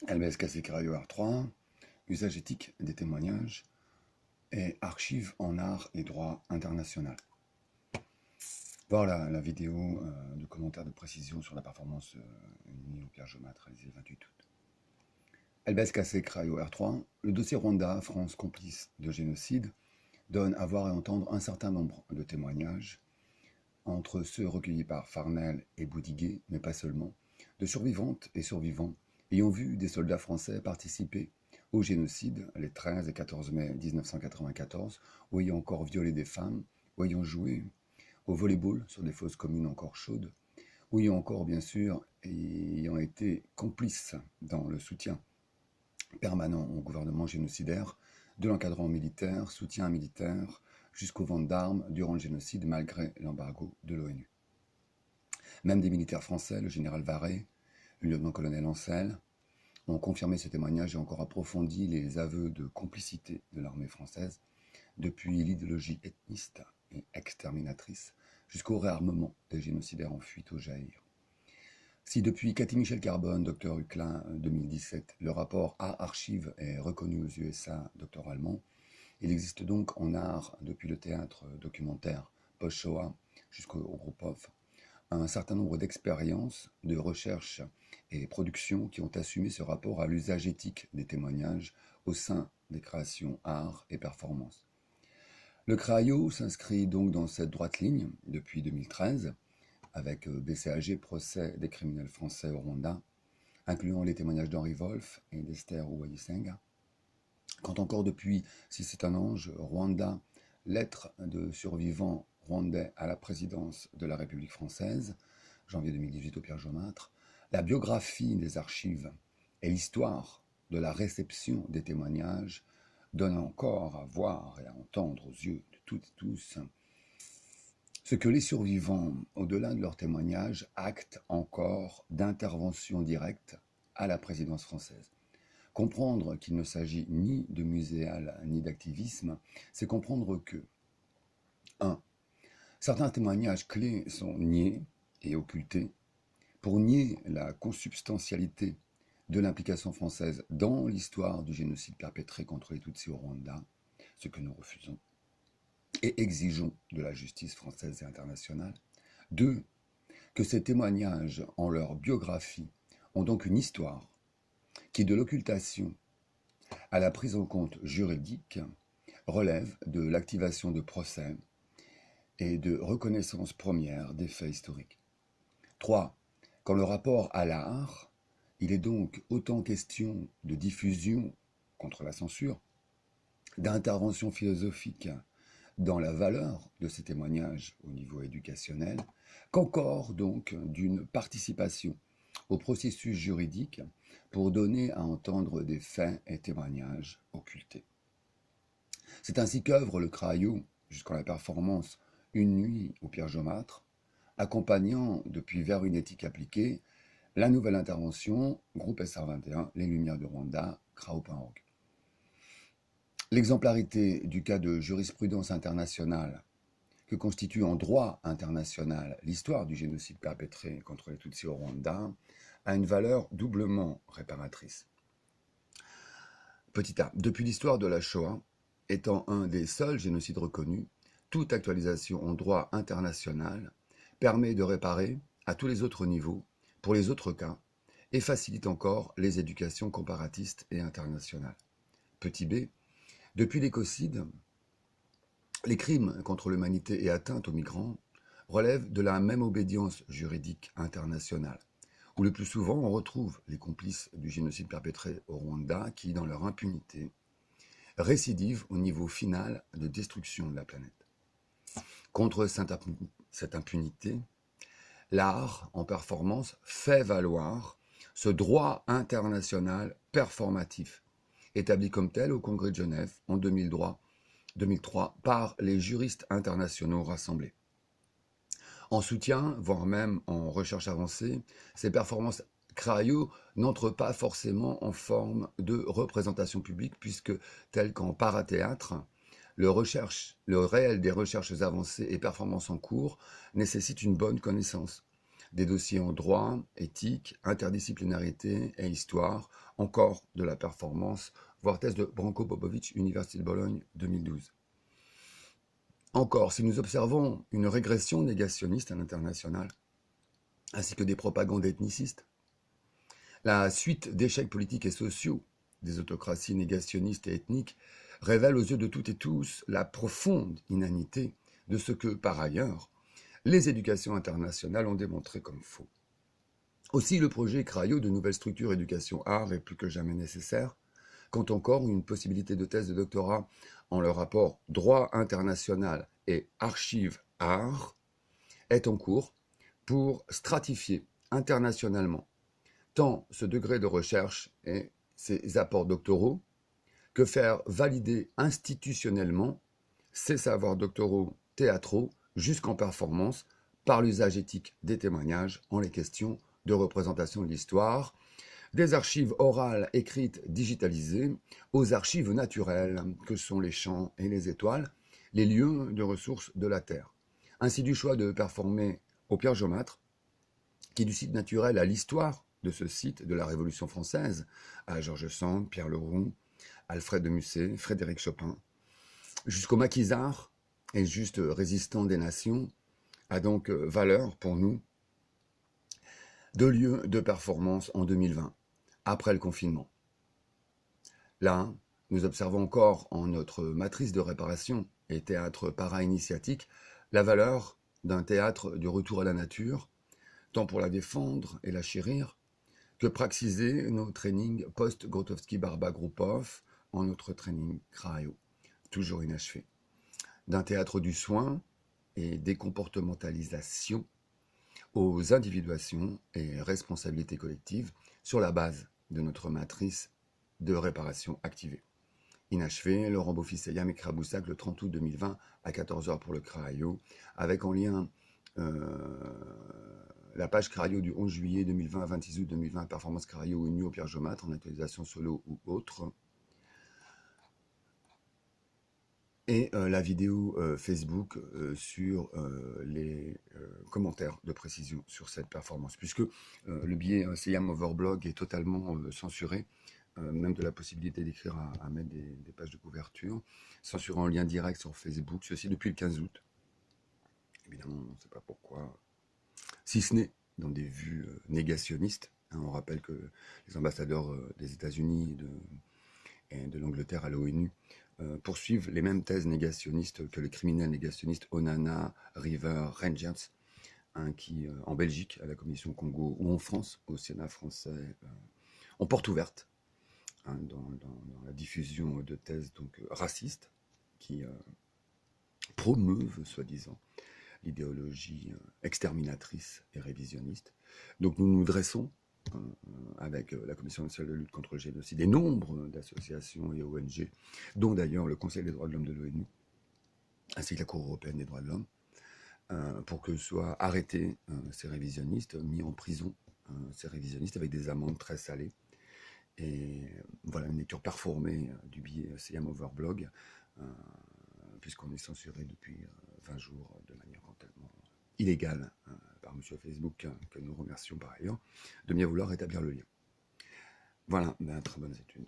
LBS Crayo R3, usage éthique des témoignages et archives en art et droit international. Voilà la vidéo de commentaires de précision sur la performance unie au Pierre Jomat réalisée le 28 août. LBS Crayo R3, le dossier Rwanda, France complice de génocide, donne à voir et entendre un certain nombre de témoignages, entre ceux recueillis par Farnell et Boudiguet, mais pas seulement, de survivantes et survivants ayant vu des soldats français participer au génocide les 13 et 14 mai 1994, ou ayant encore violé des femmes, ou ayant joué au volleyball sur des fosses communes encore chaudes, ou ayant encore, bien sûr, ayant été complices dans le soutien permanent au gouvernement génocidaire, de l'encadrement militaire, soutien militaire, jusqu'aux ventes d'armes durant le génocide malgré l'embargo de l'ONU. Même des militaires français, le général Varret, le lieutenant-colonel Ancel, ont confirmé ce témoignage et encore approfondi les aveux de complicité de l'armée française, depuis l'idéologie ethniste et exterminatrice jusqu'au réarmement des génocidaires en fuite au Jaïr. Si depuis Cathy Michel Carbone, Dr Huclin 2017, le rapport A-Archive est reconnu aux USA doctoralement, il existe donc en art, depuis le théâtre documentaire post-Shoah jusqu'au groupe OFF, un certain nombre d'expériences, de recherches et productions qui ont assumé ce rapport à l'usage éthique des témoignages au sein des créations art et performance. Le CRAIO s'inscrit donc dans cette droite ligne depuis 2013, avec BCAG, procès des criminels français au Rwanda, incluant les témoignages d'Henri Wolf et d'Esther Uwayisenga. Quand encore depuis Si c'est un ange, Rwanda, lettre de survivants rwandais à la présidence de la République française, janvier 2018 au Pierre Jaumâtre, la biographie des archives et l'histoire de la réception des témoignages donnent encore à voir et à entendre aux yeux de toutes et tous ce que les survivants, au-delà de leurs témoignages, actent encore d'intervention directe à la présidence française. Comprendre qu'il ne s'agit ni de muséal ni d'activisme, c'est comprendre que 1. Certains témoignages clés sont niés et occultés pour nier la consubstantialité de l'implication française dans l'histoire du génocide perpétré contre les Tutsis au Rwanda, ce que nous refusons, et exigeons de la justice française et internationale. 2. Que ces témoignages, en leur biographie, ont donc une histoire qui, de l'occultation à la prise en compte juridique, relève de l'activation de procès et de reconnaissance première des faits historiques. 3. Quand le rapport à l'art, il est donc autant question de diffusion contre la censure, d'intervention philosophique dans la valeur de ces témoignages au niveau éducationnel, qu'encore donc d'une participation au processus juridique pour donner à entendre des faits et témoignages occultés. C'est ainsi qu'œuvre le CRAIO jusqu'à la performance Une nuit au Pierre Jaumâtre, accompagnant depuis vers une éthique appliquée la nouvelle intervention, groupe SR21, Les Lumières de Rwanda, CRAO.org. L'exemplarité du cas de jurisprudence internationale que constitue en droit international l'histoire du génocide perpétré contre les Tutsis au Rwanda a une valeur doublement réparatrice. Petit a, depuis l'histoire de la Shoah, étant un des seuls génocides reconnus, toute actualisation en droit international permet de réparer à tous les autres niveaux, pour les autres cas, et facilite encore les éducations comparatistes et internationales. Petit b, depuis l'écocide, les crimes contre l'humanité et atteintes aux migrants relèvent de la même obédience juridique internationale, où le plus souvent on retrouve les complices du génocide perpétré au Rwanda qui, dans leur impunité, récidivent au niveau final de destruction de la planète. Contre cette impunité, l'art en performance fait valoir ce droit international performatif, établi comme tel au Congrès de Genève en 2003 par les juristes internationaux rassemblés. En soutien, voire même en recherche avancée, ces performances CRAIO n'entrent pas forcément en forme de représentation publique, puisque, tel qu'en parathéâtre, le réel des recherches avancées et performances en cours nécessite une bonne connaissance des dossiers en droit, éthique, interdisciplinarité et histoire, encore de la performance, voire thèse de Branko Popovic, Université de Bologne, 2012. Encore, si nous observons une régression négationniste à l'international, ainsi que des propagandes ethnicistes, la suite d'échecs politiques et sociaux des autocraties négationnistes et ethniques révèle aux yeux de toutes et tous la profonde inanité de ce que, par ailleurs, les éducations internationales ont démontré comme faux. Aussi, le projet Crayo de nouvelle structure éducation-art est plus que jamais nécessaire, quand encore une possibilité de thèse de doctorat en le rapport droit international et archives-art est en cours pour stratifier internationalement tant ce degré de recherche et ses apports doctoraux que faire valider institutionnellement ces savoirs doctoraux théâtraux jusqu'en performance par l'usage éthique des témoignages en les questions de représentation de l'histoire, des archives orales écrites digitalisées aux archives naturelles que sont les champs et les étoiles, les lieux de ressources de la Terre. Ainsi du choix de performer au Pierre Jaumâtre, qui du site naturel à l'histoire de ce site de la Révolution française, à Georges Sand, Pierre Leroux, Alfred de Musset, Frédéric Chopin, jusqu'au maquisard et juste résistant des nations, a donc valeur pour nous de lieu de performance en 2020, après le confinement. Là, nous observons encore en notre matrice de réparation et théâtre para-initiatique la valeur d'un théâtre du retour à la nature, tant pour la défendre et la chérir, que praxiser nos trainings post-Grotowski-Barba-Grouphoff en notre training Crayo, toujours inachevé. D'un théâtre du soin et des comportementalisations aux individuations et responsabilités collectives sur la base de notre matrice de réparation activée. Inachevé, Laurent Beaufils et Yam Ekraboussak le 30 août 2020 à 14h pour le Crayo, avec en lien la page Crayo du 11 juillet 2020 à 26 août 2020, performance Crayo Uni au Pierre Jaumâtre en actualisation solo ou autre. Et la vidéo Facebook sur les commentaires de précision sur cette performance, puisque le billet CIAM Overblog est totalement censuré, même de la possibilité d'écrire à mettre des pages de couverture, censuré en lien direct sur Facebook, ceci depuis le 15 août. Évidemment, on ne sait pas pourquoi, si ce n'est dans des vues négationnistes. Hein, on rappelle que les ambassadeurs des États-Unis et de l'Angleterre à l'ONU poursuivent les mêmes thèses négationnistes que les criminels négationnistes Onana, River, Rangers, hein, qui en Belgique à la Commission Congo ou en France au Sénat français ont porte ouverte hein, dans la diffusion de thèses donc racistes qui promeuvent soi-disant l'idéologie exterminatrice et révisionniste. Donc nous nous dressons avec la Commission nationale de lutte contre le génocide et nombre d'associations et ONG, dont d'ailleurs le Conseil des droits de l'homme de l'ONU, ainsi que la Cour européenne des droits de l'homme, pour que soient arrêtés ces révisionnistes, mis en prison ces révisionnistes avec des amendes très salées. Et voilà une lecture performée du billet CM Overblog, puisqu'on est censuré depuis 20 jours de manière totalement illégale par M. Facebook, que nous remercions par ailleurs, de bien vouloir rétablir le lien. Voilà, très bonnes études.